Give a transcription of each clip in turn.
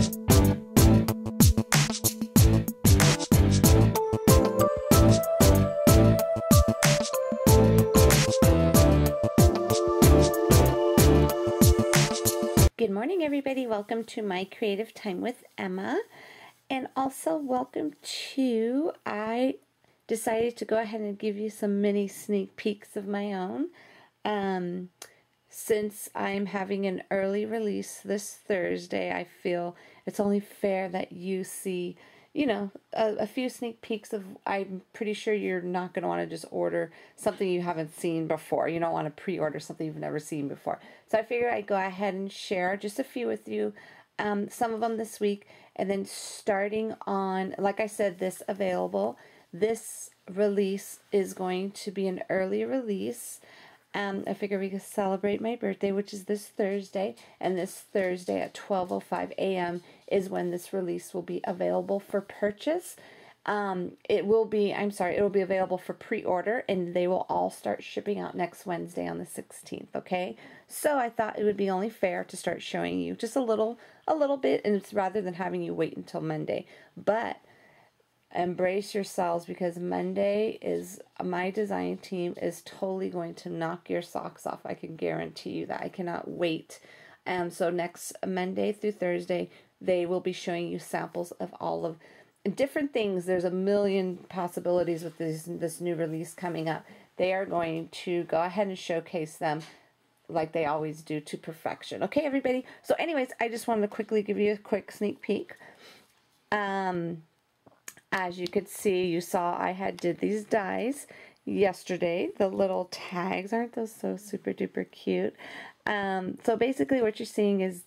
Good morning, everybody. Welcome to my creative time with Emma, and also welcome to, I decided to go ahead and give you some mini sneak peeks of my own. Since I'm having an early release this Thursday, I feel it's only fair that you see, you know, a few sneak peeks of, I'm pretty sure you're not going to want to just order something you haven't seen before. You don't want to pre-order something you've never seen before. So I figured I'd go ahead and share just a few with you, some of them this week, and then starting on, like I said, this release is going to be an early release. I figure we could celebrate my birthday, which is this Thursday, and this Thursday at 12:05 a.m. is when this release will be available for purchase. It will be available for pre-order, and they will all start shipping out next Wednesday on the 16th, okay? So I thought it would be only fair to start showing you just a little bit, and it's rather than having you wait until Monday. But embrace yourselves, because Monday is, my design team is totally going to knock your socks off. I can guarantee you that. I cannot wait. So next Monday through Thursday, they will be showing you samples of all of different things. There's a million possibilities with this new release coming up. They are going to go ahead and showcase them like they always do to perfection. Okay, everybody? So anyways, I just wanted to quickly give you a quick sneak peek. As you could see, you saw I did these dies yesterday. The little tags, aren't those so super duper cute? So basically what you're seeing is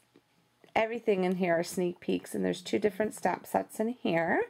everything in here are sneak peeks, and there's two different stamp sets in here.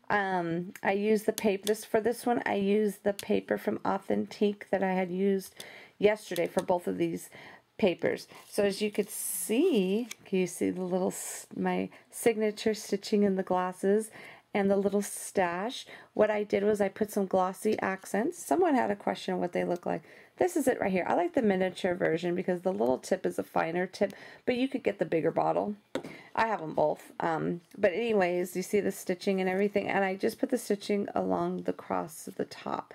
I use the paper, for this one, I used the paper from Authentique that I had used yesterday for both of these papers. So as you could see, can you see the little, my signature stitching in the glosses and the little stash? What I did was I put some glossy accents. Someone had a question on what they look like. This is it right here. I like the miniature version because the little tip is a finer tip, but you could get the bigger bottle. I have them both. But anyways, you see the stitching and everything, and I just put the stitching along the cross of the top.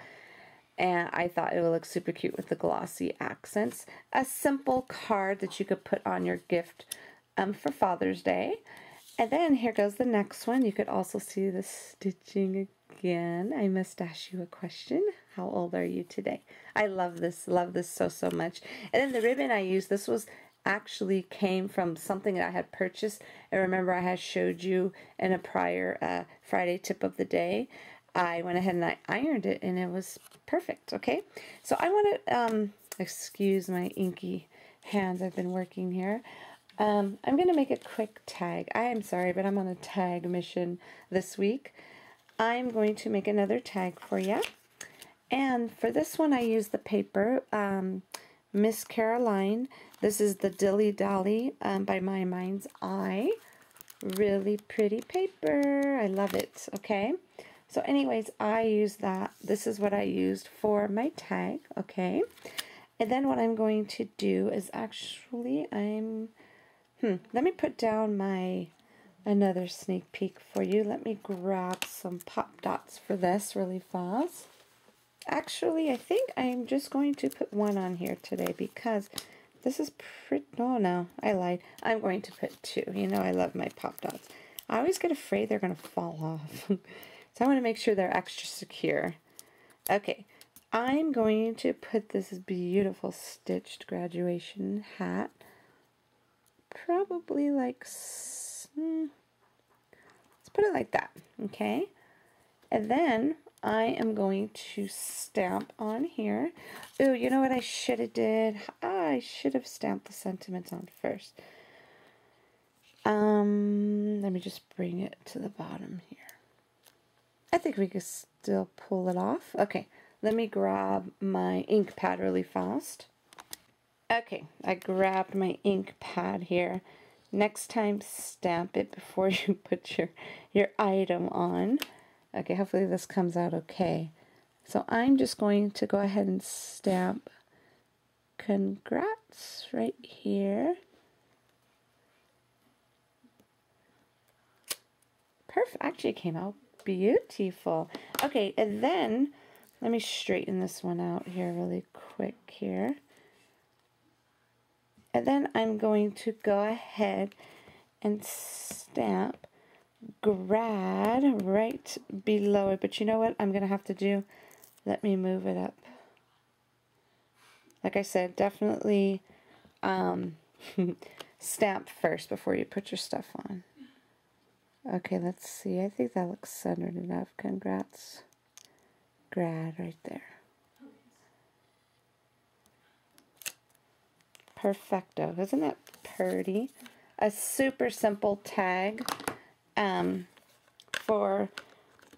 And I thought it would look super cute with the glossy accents. A simple card that you could put on your gift for Father's Day. And then here goes the next one. You could also see the stitching again. I must ask you a question. How old are you today? I love this so much. And then the ribbon I used, this was actually came from something that I had purchased. And remember, I had showed you in a prior Friday tip of the day. I went ahead and I ironed it, and it was perfect, okay? So I want to, excuse my inky hands, I've been working here. I'm going to make a quick tag. I am sorry, but I'm on a tag mission this week. I'm going to make another tag for you. And for this one, I use the paper, Miss Caroline. This is the Dilly Dally by My Mind's Eye. Really pretty paper. I love it, okay? So anyways, I use that. This is what I used for my tag, okay? And then what I'm going to do is actually, let me put down another sneak peek for you. Let me grab some pop dots for this really fast. Actually, I think I'm just going to put one on here today because this is pretty, no, I lied. I'm going to put two. You know I love my pop dots. I always get afraid they're going to fall off. So I want to make sure they're extra secure. Okay, I'm going to put this beautiful stitched graduation hat. Probably like, let's put it like that, okay? And then I am going to stamp on here. Ooh, you know what I should have did? I should have stamped the sentiments on first. Let me just bring it to the bottom here. I think we could still pull it off. Okay, let me grab my ink pad really fast. Okay, I grabbed my ink pad here. Next time, stamp it before you put your item on. Okay, hopefully this comes out okay. So I'm just going to go ahead and stamp congrats right here. Perfect. Actually, it came out beautiful. Okay, and then let me straighten this one out here really quick here. And then I'm going to go ahead and stamp grad right below it. But you know what I'm going to have to do? Let me move it up. Like I said, definitely stamp first before you put your stuff on. Okay, let's see. I think that looks centered enough. Congrats. Grad right there. Perfecto. Isn't that pretty? A super simple tag for,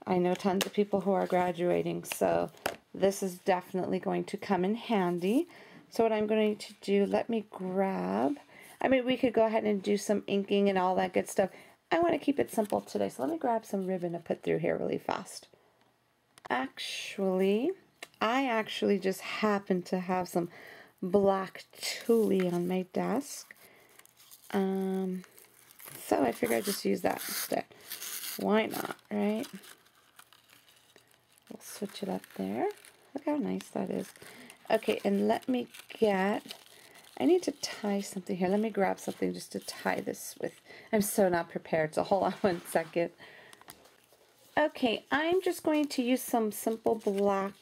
I know, tons of people who are graduating, so this is definitely going to come in handy. So what I'm going to do, let me grab, I mean, we could go ahead and do some inking and all that good stuff. I want to keep it simple today, so let me grab some ribbon to put through here really fast. Actually, I actually just happen to have some black tulle on my desk. So I figured I'd just use that instead. Why not, right? We'll switch it up there. Look how nice that is. Okay, and let me get, I need to tie something here. Let me grab something just to tie this with. I'm so not prepared, so hold on 1 second. Okay, I'm just going to use some simple black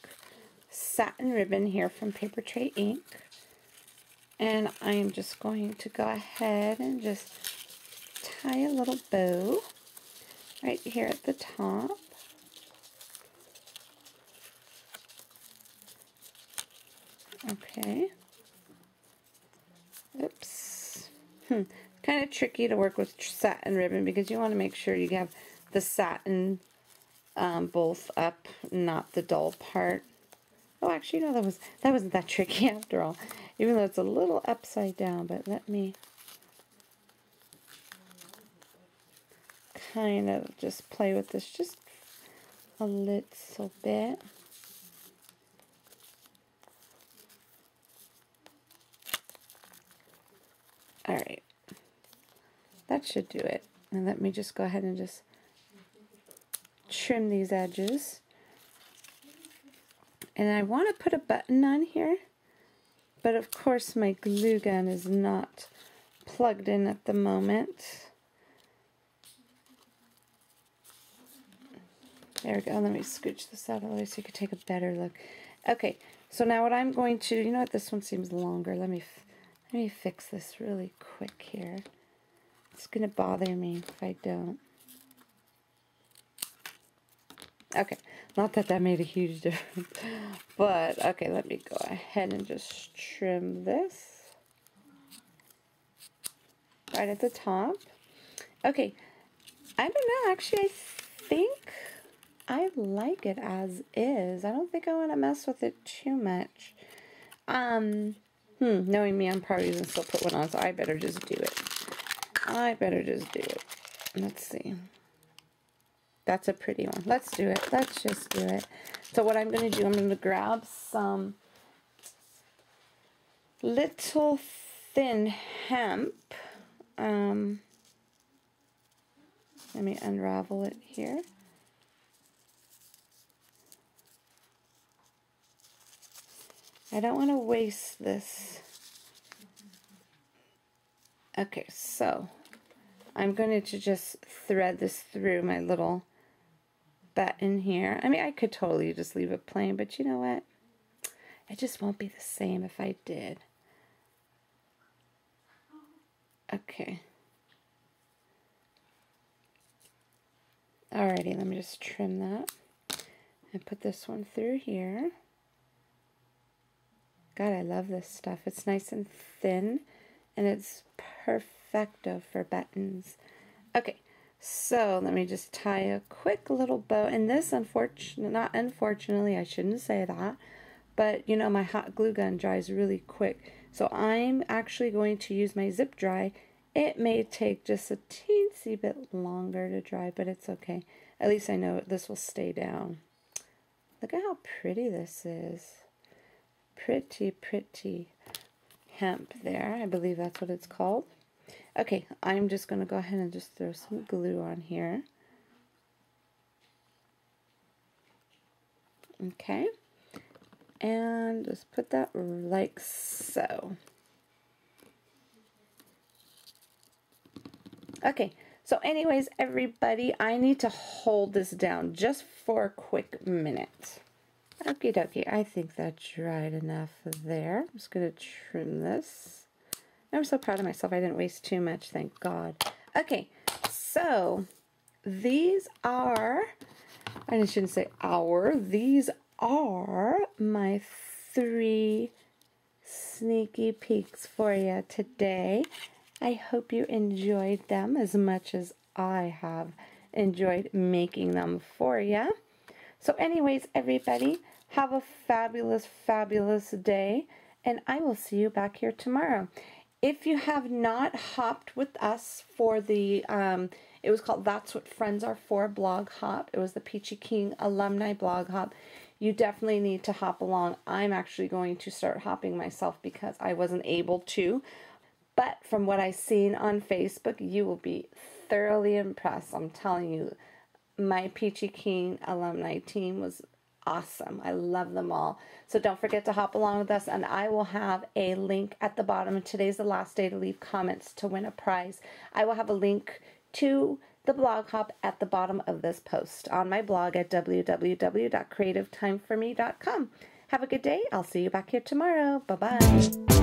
satin ribbon here from Paper Tray Ink. And I am just going to go ahead and just tie a little bow right here at the top. Okay. Oops. Kind of tricky to work with satin ribbon because you want to make sure you have the satin both up, not the dull part. Oh, actually, no, that wasn't that tricky after all. Even though it's a little upside down, but let me kind of just play with this just a little bit. All right, that should do it. And let me just go ahead and just trim these edges. And I want to put a button on here, but of course my glue gun is not plugged in at the moment. There we go. Let me scooch this out of the way so you can take a better look. Okay, so now what I'm going to, you know what, this one seems longer. Let me fix this really quick here. It's going to bother me if I don't. Okay, not that that made a huge difference, but okay, let me go ahead and just trim this right at the top. Okay, I don't know, actually I think I like it as is. I don't think I want to mess with it too much. Knowing me, I'm probably going to still put one on, so I better just do it. Let's see. That's a pretty one. Let's do it. Let's just do it. So what I'm going to do, I'm going to grab some little thin hemp. Let me unravel it here. I don't want to waste this. Okay, so I'm going to just thread this through my little button here. I mean, I could totally just leave it plain, but you know what? It just won't be the same if I did. Okay. Alrighty, let me just trim that and put this one through here. God, I love this stuff. It's nice and thin, and it's perfecto for buttons. Okay, so let me just tie a quick little bow. And this, unfortunately, I shouldn't say that, but you know, my hot glue gun dries really quick. So I'm actually going to use my zip dry. It may take just a teensy bit longer to dry, but it's okay. At least I know this will stay down. Look at how pretty this is. Pretty, pretty hemp there. I believe that's what it's called. Okay, I'm just going to go ahead and just throw some glue on here. Okay, and just put that like so. Okay, so anyways, everybody, I need to hold this down just for a quick minute. Okie dokie, I think that dried enough there. I'm just going to trim this. I'm so proud of myself. I didn't waste too much, thank God. Okay, so these are, I shouldn't say our, these are my 3 sneaky peeks for you today. I hope you enjoyed them as much as I have enjoyed making them for you. So anyways, everybody, have a fabulous, fabulous day, and I will see you back here tomorrow. If you have not hopped with us for the, it was called That's What Friends Are For blog hop. It was the Peachy King alumni blog hop. You definitely need to hop along. I'm actually going to start hopping myself because I wasn't able to. But from what I've seen on Facebook, you will be thoroughly impressed. I'm telling you, my Peachy King alumni team was awesome. I love them all. So don't forget to hop along with us, and I will have a link at the bottom. Today's the last day to leave comments to win a prize. I will have a link to the blog hop at the bottom of this post on my blog at www.creativeTimeForMe.com. Have a good day. I'll see you back here tomorrow. Bye-bye.